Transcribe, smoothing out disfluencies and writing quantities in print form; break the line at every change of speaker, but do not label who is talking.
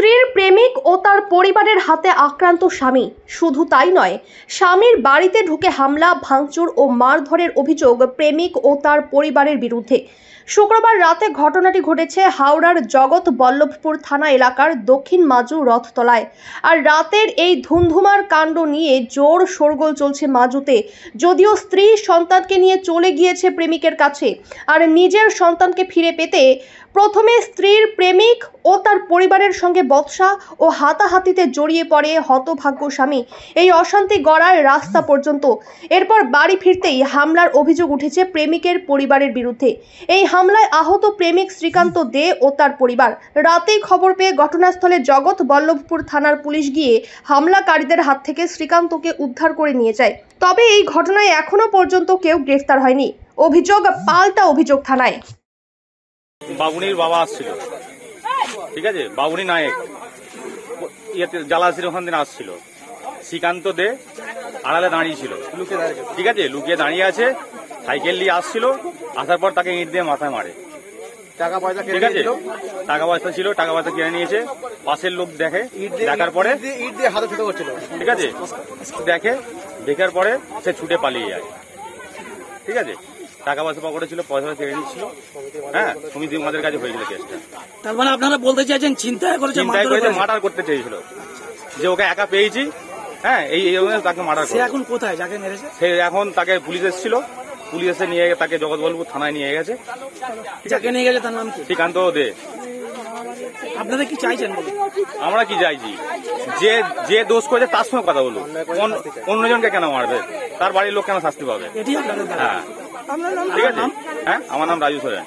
স্ত্রীর প্রেমিক ও তার পরিবারের হাতে আক্রান্ত স্বামী। শুধু তাই নয়, স্বামীর বাড়িতে ঢুকে হামলা, ভাঙচুর ও মারধরের অভিযোগ প্রেমিক ও তার পরিবারের বিরুদ্ধে। শুক্রবার রাতে ঘটনাটি ঘটেছে হাওড়ার জগৎ বল্লভপুর থানা এলাকার দক্ষিণ মাজু রথতলায়। আর রাতের এই ধুন্ধুমার কাণ্ড নিয়ে জোর শোরগোল চলছে মাজুতে। যদিও স্ত্রী সন্তানকে নিয়ে চলে গিয়েছে প্রেমিকের কাছে, আর নিজের সন্তানকে ফিরে পেতে প্রথমে স্ত্রীর প্রেমিক ও তার পরিবারের সঙ্গে বচসা ও হাতাহাতিতে জড়িয়ে পড়ে হতভাগ্য স্বামী। এই অশান্তি গড়ায় রাস্তা পর্যন্ত। এরপর বাড়ি ফিরতেই হামলার অভিযোগ উঠেছে প্রেমিকের পরিবারের বিরুদ্ধে। এই হামলায় আহত প্রেমিক শ্রীকান্ত দে ও তার পরিবার। রাতেই খবর পেয়ে ঘটনাস্থলে জগৎ বল্লভপুর থানার পুলিশ গিয়ে হামলাকারীদের হাত থেকে শ্রীকান্তকে উদ্ধার করে নিয়ে যায়। তবে এই ঘটনায় এখনো পর্যন্ত কেউ গ্রেফতার হয়নি। অভিযোগ পাল্টা অভিযোগ থানায়।
বাবুনির বাবা আসছিল, ঠিক আছে, বাবুনি নায়ক জালাসির ওখান থেকে আসছিল। শ্রীকান্ত দে আড়ালে দাঁড়িয়ে ছিল, ঠিক আছে, লুকিয়ে দাঁড়িয়ে আছে। সাইকেল নিয়ে আসছিল, আসার পর তাকে ইট দিয়ে মাথায় মারে। টাকা পয়সা, ঠিক আছে, টাকা পয়সা ছিল, টাকা পয়সা কিনে নিয়েছে। পাশের লোক দেখে, দেখার পরে ইট দিয়ে হাতে ছুটে করছিল, ঠিক আছে, দেখার পরে সে ছুটে পালিয়ে যায়, ঠিক আছে। টাকা পয়সা পকেটে ছিল, পয়সা কেড়ে নিচ্ছিল। হ্যাঁ, সমিতি আমাদের কাছে হয়ে গেল কেসটা।
তার মানে আপনারা বলতে চাইছেন চিন্তায় করেছে,
মার্ডার করতে চেয়েছিল, যে ওকে একা পেয়েছি। হ্যাঁ, এই তাকে মার্ডার করে।
এখন কোথায় যাকে মেরেছে?
সে এখন তাকে পুলিশ এসেছিল, পুলিশ এসে নিয়ে তাকে জগৎবল্লভপুর থানায় নিয়ে গেছে।
যাকে নিয়ে গেছে তার নাম কি?
শ্রীকান্ত দে।
আপনারা কি চাইছেন?
আমরা কি চাইছি, যে দোষ করেছে তার সঙ্গে কথা বলুন, অন্যজনকে কেন মারবে, তার বাড়ির লোক কেন শাস্তি পাবে?
এটি আপনাদের?
হ্যাঁ, ঠিক আছে। হ্যাঁ, আমার নাম রাজু সোরেন।